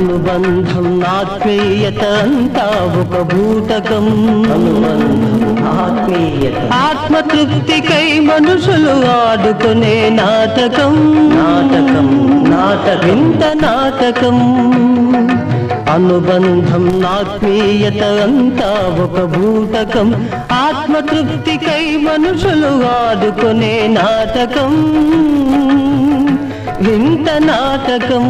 అనుబంధం ఆత్మీయత అంతా ఒక బూటకం. ఆత్మతృప్తికై మనుషులు ఆడుకునే నాటకం. వింత నాటకం. అనుబంధం ఆత్మీయత అంతా ఒక బూటకం. ఆత్మతృప్తికై మనుషులు ఆడుకునే నాటకం. వింత నాటకం.